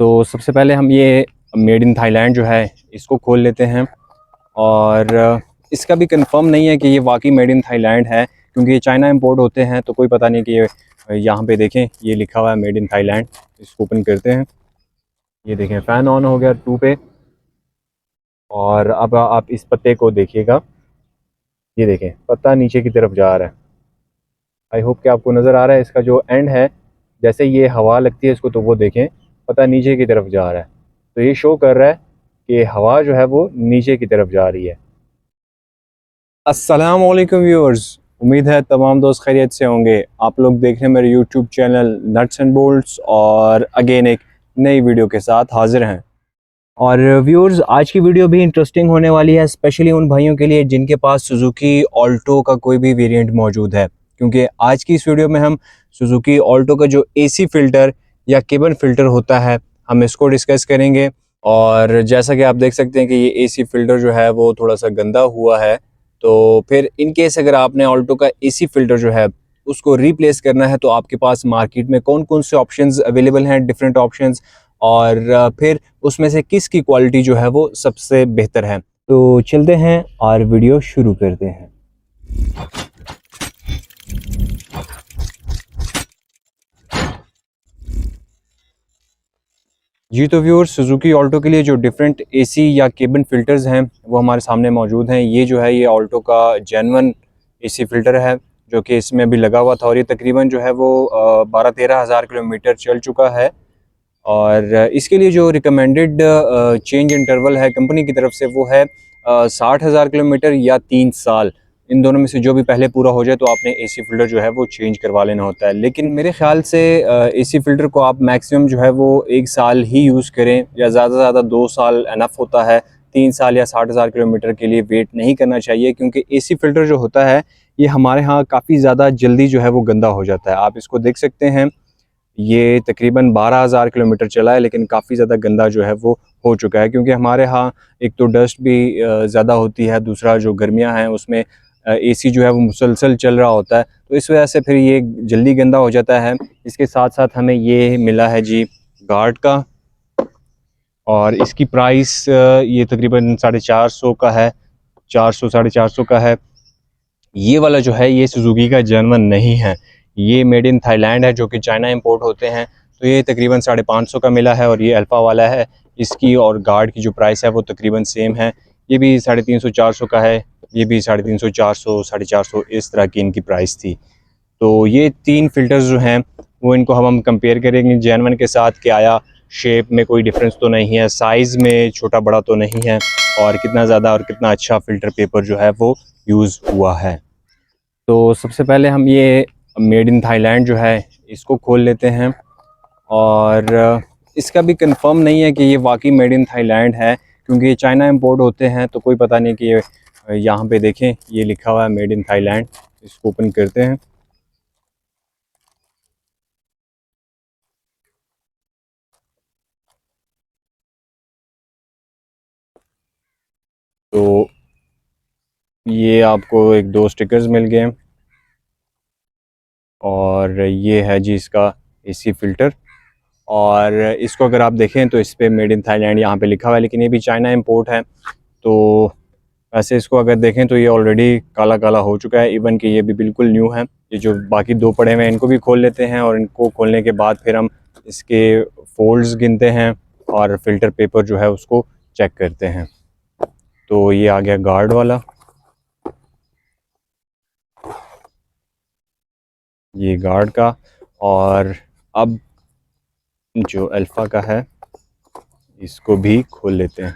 तो सबसे पहले हम ये मेड इन थाईलैंड जो है इसको खोल लेते हैं। और इसका भी कंफर्म नहीं है कि ये वाकई मेड इन थाईलैंड है, क्योंकि ये चाइना इंपोर्ट होते हैं तो कोई पता नहीं कि ये यहाँ पे देखें ये लिखा हुआ है मेड इन थाईलैंड। इसको ओपन करते हैं। ये देखें फ़ैन ऑन हो गया 2 पे। और अब आप इस पत्ते को देखिएगा, ये देखें पत्ता नीचे की तरफ जा रहा है। आई होप कि आपको नज़र आ रहा है। इसका जो एंड है, जैसे ये हवा लगती है इसको तो वो देखें पत्ता नीचे की तरफ जा रहा है। तो ये शो कर रहा है कि हवा जो है वो नीचे की तरफ जा रही है। अस्सलाम वालेकुम व्यूअर्स, उम्मीद है तमाम दोस्त खैरियत से होंगे। आप लोग देख रहे हैं मेरे YouTube channel nuts and bolts और अगेन एक नई वीडियो के साथ हाजिर हैं। और व्यूअर्स, आज की वीडियो भी इंटरेस्टिंग होने वाली है, स्पेशली उन भाइयों के लिए जिनके पास सुजुकी ऑल्टो का कोई भी वेरिएंट मौजूद है, क्योंकि आज की इस वीडियो में हम सुजुकी ऑल्टो का जो एसी फ़िल्टर या केबिन फ़िल्टर होता है हम इसको डिस्कस करेंगे। और जैसा कि आप देख सकते हैं कि ये एसी फ़िल्टर जो है वो थोड़ा सा गंदा हुआ है, तो फिर इन केस अगर आपने ऑल्टो का एसी फ़िल्टर जो है उसको रिप्लेस करना है तो आपके पास मार्केट में कौन कौन से ऑप्शंस अवेलेबल हैं, डिफरेंट ऑप्शंस, और फिर उसमें से किसकी क्वालिटी जो है वो सबसे बेहतर है। तो चलते हैं और वीडियो शुरू करते हैं। जी तो व्यूअर्स, सुजुकी ऑल्टो के लिए जो डिफरेंट एसी या केबिन फ़िल्टर्स हैं वो हमारे सामने मौजूद हैं। ये जो है ये ऑल्टो का जेन्युइन एसी फ़िल्टर है जो कि इसमें भी लगा हुआ था, और ये तकरीबन जो है वो 12-13 हज़ार किलोमीटर चल चुका है। और इसके लिए जो रिकमेंडेड चेंज इंटरवल है कंपनी की तरफ से वो है 60,000 किलोमीटर या 3 साल। इन दोनों में से जो भी पहले पूरा हो जाए तो आपने एसी फ़िल्टर जो है वो चेंज करवा लेना होता है। लेकिन मेरे ख़्याल से एसी फ़िल्टर को आप मैक्सिमम जो है वो 1 साल ही यूज़ करें, या ज़्यादा से ज़्यादा 2 साल इनफ होता है। 3 साल या 60,000 किलोमीटर के लिए वेट नहीं करना चाहिए, क्योंकि एसी फ़िल्टर जो होता है ये हमारे यहाँ काफ़ी ज़्यादा जल्दी जो है वो गंदा हो जाता है। आप इसको देख सकते हैं, ये तकरीबन 12,000 किलोमीटर चला है लेकिन काफ़ी ज़्यादा गंदा जो है वो हो चुका है, क्योंकि हमारे यहाँ एक तो डस्ट भी ज़्यादा होती है, दूसरा जो गर्मियाँ हैं उसमें एसी जो है वो मुसलसल चल रहा होता है, तो इस वजह से फिर ये जल्दी गंदा हो जाता है। इसके साथ साथ हमें ये मिला है जी गार्ड का, और इसकी प्राइस ये तकरीबन 450 का है, 400 450 का है। ये वाला जो है ये सुजुकी का जर्मन नहीं है, ये मेड इन थाईलैंड है जो कि चाइना इंपोर्ट होते हैं। तो ये तकरीबन 550 का मिला है, और ये अल्फ़ा वाला है। इसकी और गार्ड की जो प्राइस है वो तकरीबन सेम है। ये भी 350 400 का है, ये भी 350 400 450 इस तरह की इनकी प्राइस थी। तो ये 3 फ़िल्टर्स जो हैं वो इनको हम कंपेयर करेंगे जेनवन के साथ कि आया शेप में कोई डिफरेंस तो नहीं है, साइज़ में छोटा बड़ा तो नहीं है, और कितना ज़्यादा और कितना अच्छा फ़िल्टर पेपर जो है वो यूज़ हुआ है। तो सबसे पहले हम ये मेड इन थाईलैंड जो है इसको खोल लेते हैं। और इसका भी कंफर्म नहीं है कि ये वाकई मेड इन थाईलैंड है, क्योंकि ये चाइना इंपोर्ट होते हैं तो कोई पता नहीं कि ये यहाँ पे देखें ये लिखा हुआ है मेड इन थाईलैंड। इसको ओपन करते हैं। तो ये आपको एक दो स्टिकर्स मिल गए, और ये है जी इसका एसी फ़िल्टर। और इसको अगर आप देखें तो इस पर मेड इन थाईलैंड यहाँ पे लिखा हुआ है, लेकिन ये भी चाइना इंपोर्ट है। तो वैसे इसको अगर देखें तो ये ऑलरेडी काला काला हो चुका है, इवन कि ये भी बिल्कुल न्यू है। ये जो बाकी दो पड़े हुए हैं इनको भी खोल लेते हैं, और इनको खोलने के बाद फिर हम इसके फोल्ड्स गिनते हैं और फ़िल्टर पेपर जो है उसको चेक करते हैं। तो ये आ गया गार्ड वाला, ये गार्ड का। और अब जो अल्फ़ा का है इसको भी खोल लेते हैं।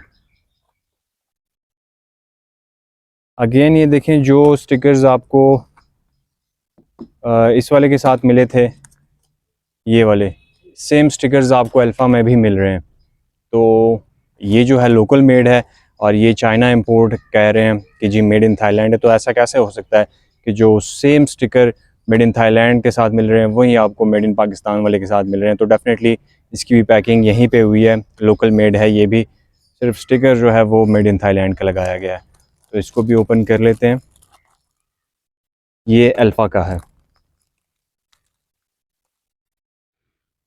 अगेन ये देखें जो स्टिकर्स आपको इस वाले के साथ मिले थे, ये वाले सेम स्टिकर्स आपको अल्फ़ा में भी मिल रहे हैं। तो ये जो है लोकल मेड है, और ये चाइना इंपोर्ट कह रहे हैं कि जी मेड इन थाईलैंड है। तो ऐसा कैसे हो सकता है कि जो same sticker made in Thailand के साथ मिल रहे हैं वही आपको मेड इन पाकिस्तान वाले के साथ मिल रहे हैं? तो डेफिनेटली इसकी भी पैकिंग यहीं पे हुई है, लोकल मेड है ये भी, सिर्फ स्टिकर जो है वो मेड इन थाईलैंड का लगाया गया है। तो इसको भी ओपन कर लेते हैं। ये अल्फ़ा का है।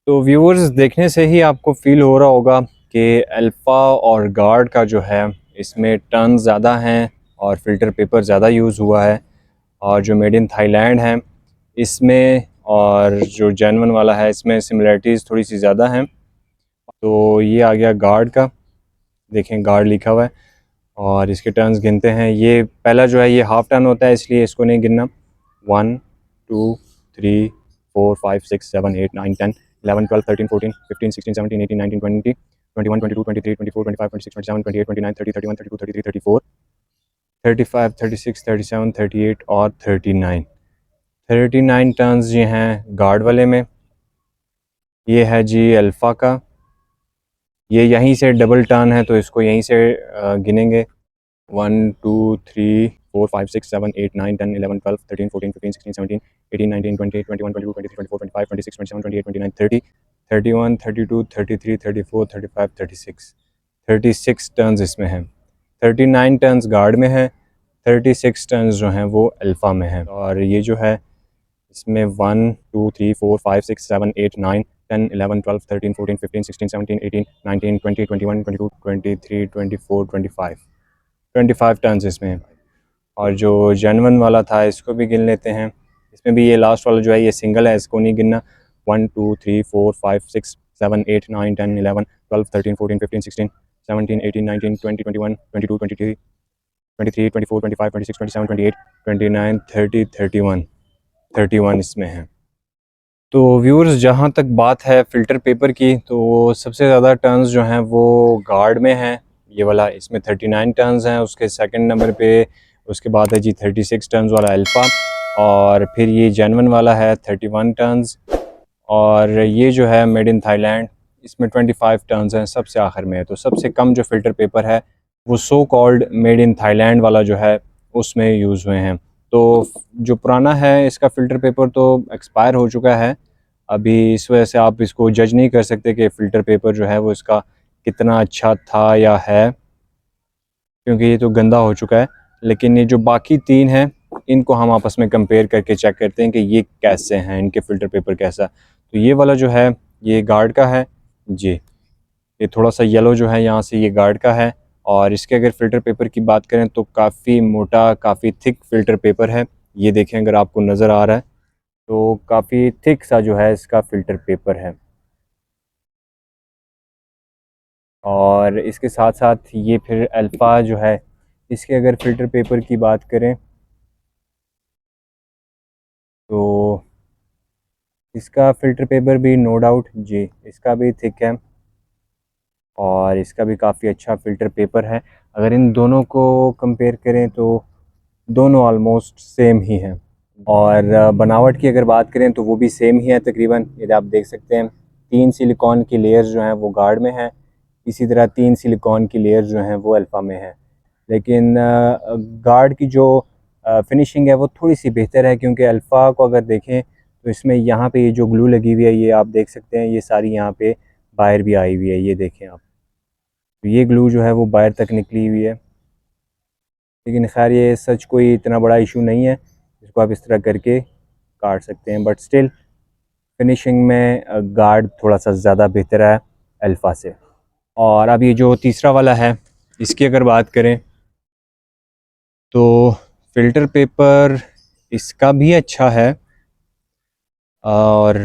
तो व्यूअर्स, देखने से ही आपको फील हो रहा होगा कि अल्फ़ा और गार्ड का जो है इसमें टर्न ज़्यादा हैं और फ़िल्टर पेपर ज़्यादा यूज़ हुआ है। और जो मेड इन थाईलैंड है इसमें और जो जेन्युइन वाला है इसमें सिमिलरिटीज़ थोड़ी सी ज़्यादा हैं। तो ये आ गया गार्ड का, देखें गार्ड लिखा हुआ है और इसके टर्न्स गिनते हैं। ये पहला जो है ये हाफ़ टर्न होता है, इसलिए इसको नहीं गिनना। 1 2 3 4 5 6 7 8 9 10 11 12 13 14 15 16 17 18 19 20 21 22 23 24 25 26 27 28 29 30 31 32 33 34 35 36 37 38 और 39। 39 टर्न्स ये हैं गार्ड वाले में। ये है जी अल्फ़ा का, ये यहीं से डबल टर्न है तो इसको यहीं से गिनेंगे। 1 2 3 4 5 6 7 8 9 10 11 12 13 14 15 16 17 18 19 20 21 22 23 24 25 26 27 28 29 30 31 32 33 34 35 36 36 टर्न्स इसमें हैं। 39 टर्न्स गार्ड में है, 36 टर्न्स जो हैं वो अल्फ़ा में हैं। और ये जो है इसमें 1 2 3 4 5 6 7 8 9 10 11 12 13 14 15 16 17 18 19 20 21 22 23 24 25 25 टर्न्स इसमें हैं। और जो जेन्युइन वाला था इसको भी गिन लेते हैं। इसमें भी ये लास्ट वाला जो है ये सिंगल है, इसको नहीं गिनना। 1 2 3 4 5 6 7 8 9 10 11 12 13 14 15 16 17 18 19 20 21 22 23 23 24 25 26 27 28 29 30 31 31 इसमें है। तो व्यूअर्स, जहाँ तक बात है फ़िल्टर पेपर की, तो सबसे ज़्यादा टर्न्स जो हैं वो गार्ड में हैं। ये वाला इसमें 39 टर्न्स हैं, उसके सेकंड नंबर पे उसके बाद है जी 36 टर्न्स वाला अल्फ़ा, और फिर ये जेन्युइन वाला है 31 टर्न्स, और ये जो है मेड इन थाईलैंड इसमें 25 टर्न्स हैं, सबसे आखिर में है। तो सबसे कम जो फ़िल्टर पेपर है वो so called made in Thailand वाला जो है उसमें यूज़ हुए हैं। तो जो पुराना है इसका फ़िल्टर पेपर तो एक्सपायर हो चुका है अभी, इस वजह से आप इसको जज नहीं कर सकते कि फ़िल्टर पेपर जो है वो इसका कितना अच्छा था या है, क्योंकि ये तो गंदा हो चुका है। लेकिन ये जो बाकी तीन हैं इनको हम आपस में कंपेयर करके चेक करते हैं कि ये कैसे हैं, इनके फ़िल्टर पेपर कैसा। तो ये वाला जो है ये गार्ड का है जी, ये थोड़ा सा येलो जो है यहाँ से ये गार्ड का है। और इसके अगर फ़िल्टर पेपर की बात करें तो काफ़ी मोटा, काफ़ी थिक फ़िल्टर पेपर है। ये देखें अगर आपको नज़र आ रहा है तो काफ़ी थिक सा जो है इसका फ़िल्टर पेपर है। और इसके साथ साथ ये फिर अल्फ़ा जो है इसके अगर फ़िल्टर पेपर की बात करें तो इसका फ़िल्टर पेपर भी नो डाउट जी इसका भी थिक है और इसका भी काफ़ी अच्छा फ़िल्टर पेपर है। अगर इन दोनों को कंपेयर करें तो दोनों ऑलमोस्ट सेम ही हैं। और बनावट की अगर बात करें तो वो भी सेम ही है तकरीबन। ये आप देख सकते हैं 3 सिलिकॉन की लेयर्स जो हैं वो गार्ड में हैं, इसी तरह 3 सिलिकॉन की लेयर्स जो हैं वो अल्फ़ा में हैं। लेकिन गार्ड की जो फिनिशिंग है वो थोड़ी सी बेहतर है, क्योंकि अल्फ़ा को अगर देखें तो इसमें यहाँ पे ये जो ग्लू लगी हुई है ये आप देख सकते हैं, ये सारी यहाँ पे बाहर भी आई हुई है, ये देखें आप। तो ये ग्लू जो है वो बाहर तक निकली हुई है। लेकिन खैर ये सच कोई इतना बड़ा इशू नहीं है, इसको आप इस तरह करके काट सकते हैं। बट स्टिल फिनिशिंग में गार्ड थोड़ा सा ज़्यादा बेहतर है अल्फ़ा से। और अब ये जो तीसरा वाला है इसकी अगर बात करें तो फ़िल्टर पेपर इसका भी अच्छा है। और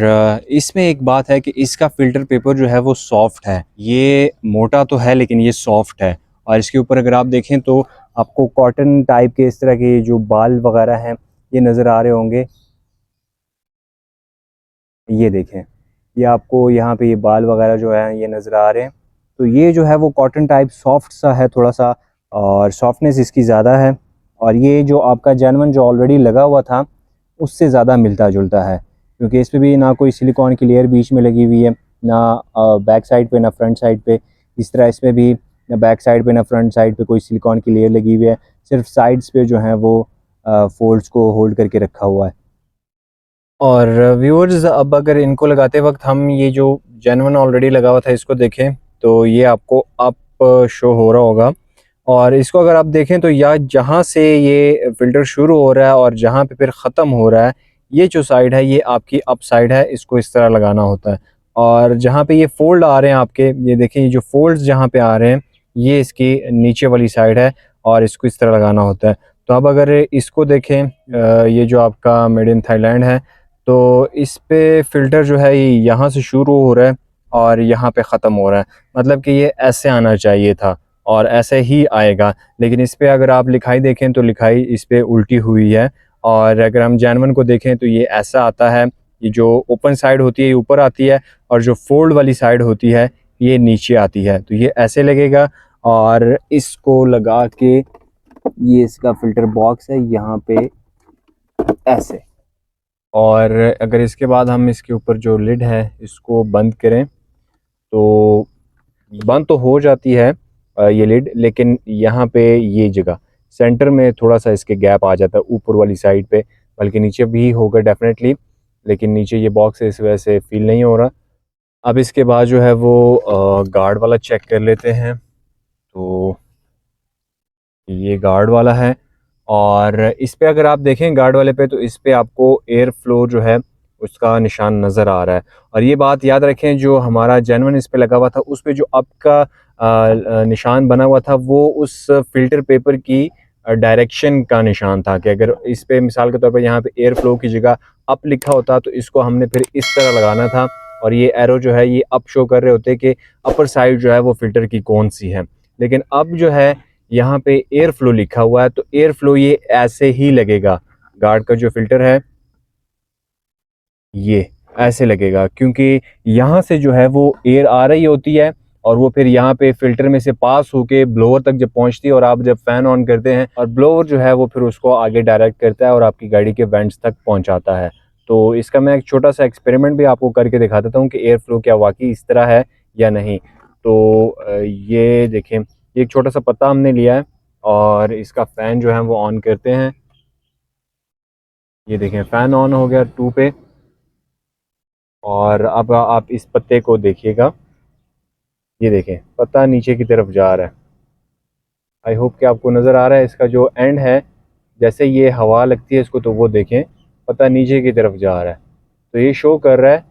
इसमें एक बात है कि इसका फ़िल्टर पेपर जो है वो सॉफ़्ट है, ये मोटा तो है लेकिन ये सॉफ़्ट है। और इसके ऊपर अगर आप देखें तो आपको कॉटन टाइप के इस तरह के जो बाल वगैरह हैं ये नज़र आ रहे होंगे, ये देखें, ये आपको यहाँ पे ये बाल वगैरह जो है ये नज़र आ रहे हैं। तो ये जो है वो कॉटन टाइप सॉफ्ट सा है थोड़ा सा, और सॉफ्टनेस इसकी ज़्यादा है। और ये जो आपका जेन्युइन जो ऑलरेडी लगा हुआ था उससे ज़्यादा मिलता जुलता है, क्योंकि इस पर भी ना कोई सिलिकॉन की लेयर बीच में लगी हुई है, ना बैक साइड पे ना फ्रंट साइड पे। इस तरह इसमें भी ना बैक साइड पे ना फ्रंट साइड पे कोई सिलिकॉन की लेयर लगी हुई है, सिर्फ साइड्स पे जो है वो फोल्ड्स को होल्ड करके रखा हुआ है। और व्यूअर्स, अब अगर इनको लगाते वक्त हम ये जो जेन्युइन ऑलरेडी लगा हुआ था इसको देखें तो ये आपको अप शो हो रहा होगा। और इसको अगर आप देखें तो या जहाँ से ये फ़िल्टर शुरू हो रहा है और जहाँ पे फिर ख़त्म हो रहा है, ये जो साइड है ये आपकी अप साइड है, इसको इस तरह लगाना होता है। और जहाँ पे ये फोल्ड आ रहे हैं आपके, ये देखें ये जो फोल्ड्स जहाँ पे आ रहे हैं ये इसकी नीचे वाली साइड है और इसको इस तरह लगाना होता है। तो अब अगर इसको देखें, ये जो आपका मेड इन थाईलैंड है, तो इस पे फ़िल्टर जो है ये यहाँ से शुरू हो रहा है और यहाँ पे ख़त्म हो रहा है। मतलब कि ये ऐसे आना चाहिए था और ऐसे ही आएगा, लेकिन इस पे अगर आप लिखाई देखें तो लिखाई इस पे उल्टी हुई है। और अगर हम जैनवन को देखें तो ये ऐसा आता है, ये जो ओपन साइड होती है ये ऊपर आती है और जो फोल्ड वाली साइड होती है ये नीचे आती है। तो ये ऐसे लगेगा और इसको लगा के ये इसका फ़िल्टर बॉक्स है यहाँ पे ऐसे। और अगर इसके बाद हम इसके ऊपर जो लिड है इसको बंद करें तो बंद तो हो जाती है ये लिड, लेकिन यहाँ पे ये जगह सेंटर में थोड़ा सा इसके गैप आ जाता है ऊपर वाली साइड पे, बल्कि नीचे भी होगा डेफिनेटली, लेकिन नीचे ये बॉक्स है इस वजह से फील नहीं हो रहा। अब इसके बाद जो है वो गार्ड वाला चेक कर लेते हैं। तो ये गार्ड वाला है और इस पे अगर आप देखें गार्ड वाले पे तो इस पे आपको एयर फ्लो जो है उसका निशान नज़र आ रहा है। और ये बात याद रखें जो हमारा जेनवन इस पे लगा हुआ था उस पे जो अप का निशान बना हुआ था वो उस फ़िल्टर पेपर की डायरेक्शन का निशान था कि अगर इस पे मिसाल के तौर पे यहाँ पे एयर फ्लो की जगह अप लिखा होता तो इसको हमने फिर इस तरह लगाना था और ये एरो जो है ये अप शो कर रहे होते कि अपर साइड जो है वो फ़िल्टर की कौन सी है। लेकिन अब जो है यहाँ पे एयर फ्लो लिखा हुआ है तो एयर फ्लो ये ऐसे ही लगेगा, गार्ड का जो फ़िल्टर है ये ऐसे लगेगा, क्योंकि यहाँ से जो है वो एयर आ रही होती है और वो फिर यहाँ पे फ़िल्टर में से पास होके ब्लोअर तक जब पहुँचती है और आप जब फ़ैन ऑन करते हैं और ब्लोअर जो है वो फिर उसको आगे डायरेक्ट करता है और आपकी गाड़ी के वेंट्स तक पहुँचाता है। तो इसका मैं एक छोटा सा एक्सपेरिमेंट भी आपको करके दिखा देता हूँ कि एयर फ्लो क्या वाकई इस तरह है या नहीं। तो ये देखें, ये एक छोटा सा पत्ता हमने लिया है और इसका फ़ैन जो है वो ऑन करते हैं। ये देखें फ़ैन ऑन हो गया 2 पे। और अब आप इस पत्ते को देखिएगा, ये देखें पत्ता नीचे की तरफ जा रहा है। आई होप कि आपको नज़र आ रहा है इसका जो एंड है, जैसे ये हवा लगती है इसको तो वो देखें पत्ता नीचे की तरफ जा रहा है। तो ये शो कर रहा है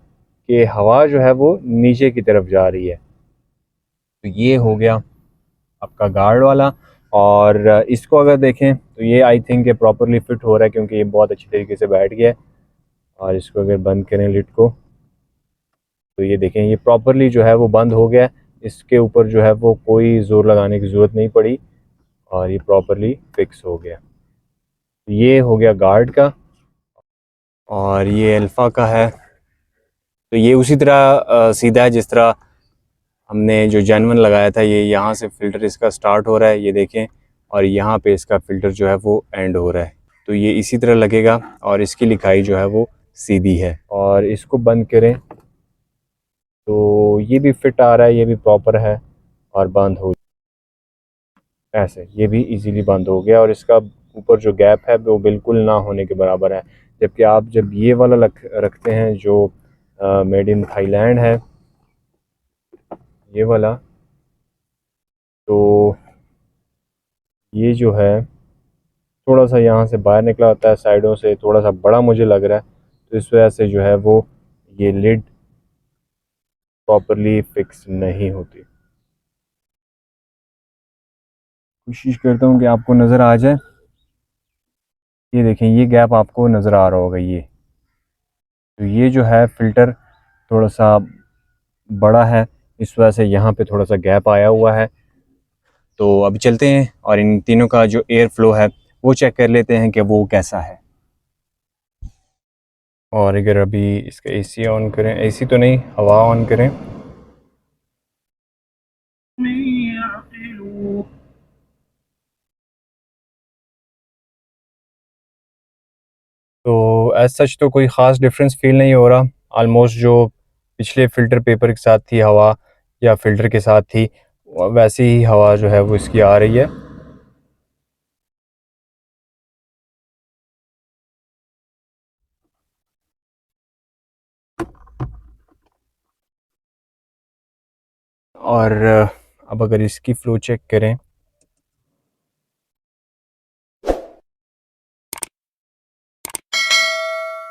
कि हवा जो है वो नीचे की तरफ जा रही है। तो ये हो गया आपका गार्ड वाला। और इसको अगर देखें तो ये आई थिंक प्रॉपरली फिट हो रहा है क्योंकि ये बहुत अच्छी तरीके से बैठ गया है। और इसको अगर बंद करें लिड को तो ये देखें ये प्रॉपरली जो है वो बंद हो गया। इसके ऊपर जो है वो कोई ज़ोर लगाने की ज़रूरत नहीं पड़ी और ये प्रॉपरली फिक्स हो गया। ये हो गया गार्ड का। और ये अल्फ़ा का है, तो ये उसी तरह सीधा है जिस तरह हमने जो जेनवन लगाया था। ये यहाँ से फ़िल्टर इसका स्टार्ट हो रहा है ये देखें, और यहाँ पे इसका फ़िल्टर जो है वो एंड हो रहा है। तो ये इसी तरह लगेगा और इसकी लिखाई जो है वो सीधी है। और इसको बंद करें तो ये भी फिट आ रहा है, ये भी प्रॉपर है और बंद हो ऐसे ये भी इजीली बंद हो गया। और इसका ऊपर जो गैप है वो बिल्कुल ना होने के बराबर है। जबकि आप जब ये वाला रखते हैं जो मेड इन थाईलैंड है ये वाला, तो ये जो है थोड़ा सा यहाँ से बाहर निकला होता है, साइडों से थोड़ा सा बड़ा मुझे लग रहा है, तो इस वजह से जो है वो ये लिड प्रॉपरली फिक्स नहीं होती। कोशिश करता हूँ कि आपको नज़र आ जाए। ये देखें ये गैप आपको नज़र आ रहा होगा ये, तो ये जो है फ़िल्टर थोड़ा सा बड़ा है, इस वजह से यहाँ पे थोड़ा सा गैप आया हुआ है। तो अभी चलते हैं और इन तीनों का जो एयर फ्लो है वो चेक कर लेते हैं कि वो कैसा है। और अगर अभी इसका एसी ऑन करें, एसी तो नहीं हवा ऑन करें, तो एज सच तो कोई ख़ास डिफरेंस फील नहीं हो रहा। आलमोस्ट जो पिछले फ़िल्टर पेपर के साथ थी हवा या फ़िल्टर के साथ थी वैसी ही हवा जो है वो इसकी आ रही है। और अब अगर इसकी फ़्लो चेक करें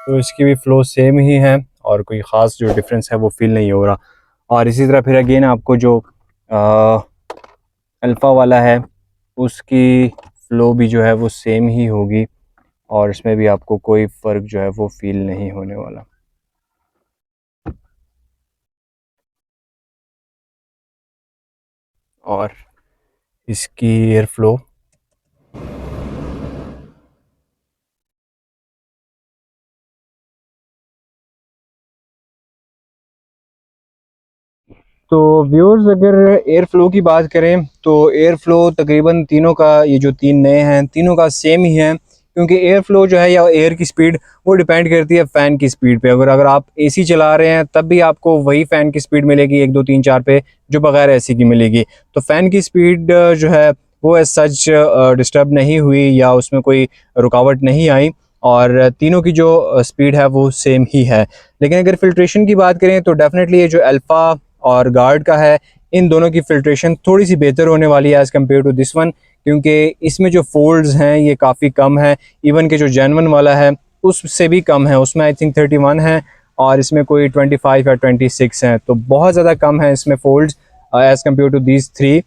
तो इसकी भी फ़्लो सेम ही है और कोई ख़ास जो डिफरेंस है वो फील नहीं हो रहा। और इसी तरह फिर अगेन आपको जो अल्फ़ा वाला है उसकी फ़्लो भी जो है वो सेम ही होगी और इसमें भी आपको कोई फ़र्क जो है वो फील नहीं होने वाला। और इसकी एयर फ्लो तो व्यूअर्स, अगर एयर फ्लो की बात करें तो एयर फ्लो तकरीबन तीनों का, ये जो तीन नए हैं तीनों का सेम ही है, क्योंकि एयर फ्लो जो है या एयर की स्पीड वो डिपेंड करती है फ़ैन की स्पीड पे। अगर आप एसी चला रहे हैं तब भी आपको वही फ़ैन की स्पीड मिलेगी 1 2 3 4 पे जो बगैर एसी की मिलेगी। तो फ़ैन की स्पीड जो है वो एज सच डिस्टर्ब नहीं हुई या उसमें कोई रुकावट नहीं आई, और तीनों की जो स्पीड है वो सेम ही है। लेकिन अगर फ़िल्ट्रेशन की बात करें तो डेफ़िनेटली ये जो अल्फ़ा और गार्ड का है, इन दोनों की फ़िल्ट्रेशन थोड़ी सी बेहतर होने वाली है as compare to this one, क्योंकि इसमें जो फोल्ड्स हैं ये काफ़ी कम है। इवन के जो जेनवन वाला है उससे भी कम है, उसमें आई थिंक 31 है और इसमें कोई 25 या 26 हैं, तो बहुत ज़्यादा कम है इसमें folds as compare to these three.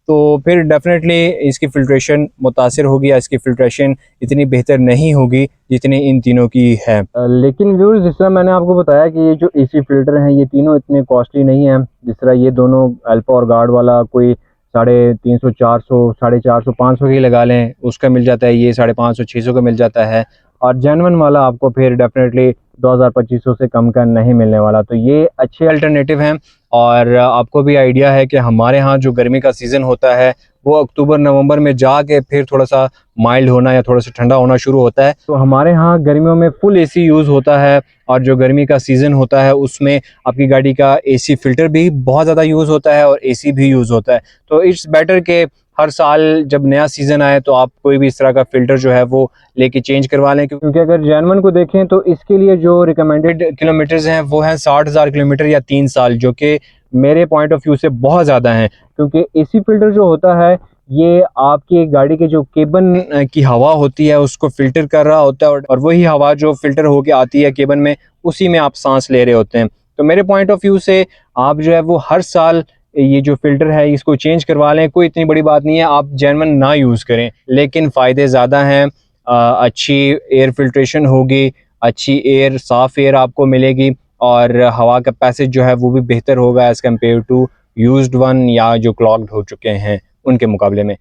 तो फिर डेफिनेटली इसकी फ़िल्ट्रेशन मुतासिर होगी या इसकी फ़िल्ट्रेशन इतनी बेहतर नहीं होगी जितनी इन तीनों की है। लेकिन व्यूअर्स, जिस तरह मैंने आपको बताया कि ये जो एसी फ़िल्टर हैं ये तीनों इतने कॉस्टली नहीं हैं। जिस तरह ये दोनों अल्फ़ा और गार्ड वाला कोई 350 400 450 500 की लगा लें उसका मिल जाता है, ये 550 600 का मिल जाता है, और जेन्युइन वाला आपको फिर डेफिनेटली 2000 2500 से कम का नहीं मिलने वाला। तो ये अच्छे अल्टरनेटिव हैं। और आपको भी आइडिया है कि हमारे यहाँ जो गर्मी का सीज़न होता है वो अक्टूबर नवंबर में जाके फिर थोड़ा सा माइल्ड होना या थोड़ा सा ठंडा होना शुरू होता है। तो हमारे यहाँ गर्मियों में फुल एसी यूज़ होता है, और जो गर्मी का सीज़न होता है उसमें आपकी गाड़ी का एसी फ़िल्टर भी बहुत ज़्यादा यूज़ होता है और एसी भी यूज़ होता है। तो इट्स बेटर के हर साल जब नया सीज़न आए तो आप कोई भी इस तरह का फ़िल्टर जो है वो लेके चेंज करवा लें, क्योंकि अगर जेन्युइन को देखें तो इसके लिए जो रिकमेंडेड किलोमीटर्स हैं वो हैं 60,000 किलोमीटर या 3 साल, जो कि मेरे पॉइंट ऑफ व्यू से बहुत ज़्यादा हैं। क्योंकि एसी फ़िल्टर जो होता है ये आपकी गाड़ी के जो केबन की हवा होती है उसको फ़िल्टर कर रहा होता है, और वही हवा जो फ़िल्टर होके आती है केबन में उसी में आप सांस ले रहे होते हैं। तो मेरे पॉइंट ऑफ व्यू से आप जो है वो हर साल ये जो फ़िल्टर है इसको चेंज करवा लें, कोई इतनी बड़ी बात नहीं है। आप जेन्युइन ना यूज़ करें, लेकिन फ़ायदे ज़्यादा हैं। अच्छी एयर फ़िल्ट्रेशन होगी, अच्छी एयर, साफ़ एयर आपको मिलेगी, और हवा का पैसेज जो है वो भी बेहतर होगा as compare to used one या जो क्लॉग्ड हो चुके हैं उनके मुकाबले में।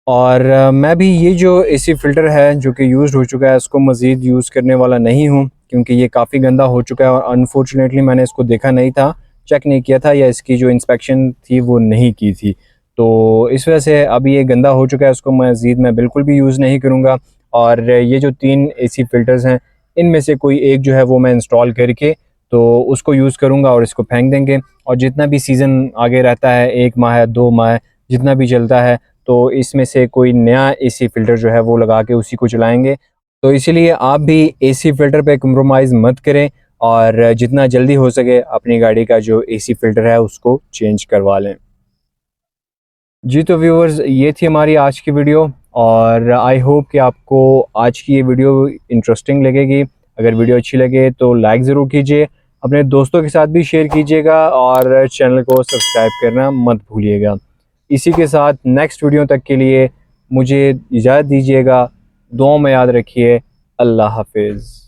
और मैं भी ये जो एसी फ़िल्टर है जो कि यूज़्ड हो चुका है इसको मज़ीद यूज़ करने वाला नहीं हूँ, क्योंकि ये काफ़ी गंदा हो चुका है और अनफॉर्चुनेटली मैंने इसको देखा नहीं था, चेक नहीं किया था, या इसकी जो इंस्पेक्शन थी वो नहीं की थी। तो इस वजह से अब ये गंदा हो चुका है, इसको मज़ीद मैं बिल्कुल भी यूज़ नहीं करूँगा। और ये जो 3 एसी फ़िल्टर्स हैं इनमें से कोई एक जो है वो मैं इंस्टॉल करके तो उसको यूज़ करूँगा और इसको फेंक देंगे। और जितना भी सीज़न आगे रहता है, 1 माह है 2 माह है, जितना भी चलता है, तो इसमें से कोई नया एसी फ़िल्टर जो है वो लगा के उसी को चलाएँगे। तो इसीलिए आप भी एसी फ़िल्टर पे कम्प्रोमाइज़ मत करें, और जितना जल्दी हो सके अपनी गाड़ी का जो एसी फ़िल्टर है उसको चेंज करवा लें। जी, तो व्यूअर्स, ये थी हमारी आज की वीडियो, और आई होप कि आपको आज की ये वीडियो इंटरेस्टिंग लगेगी। अगर वीडियो अच्छी लगे तो लाइक ज़रूर कीजिए, अपने दोस्तों के साथ भी शेयर कीजिएगा, और चैनल को सब्सक्राइब करना मत भूलिएगा। इसी के साथ नेक्स्ट वीडियो तक के लिए मुझे इजाज़त दीजिएगा। दुआओं में याद रखिए। अल्लाह हाफ़िज़।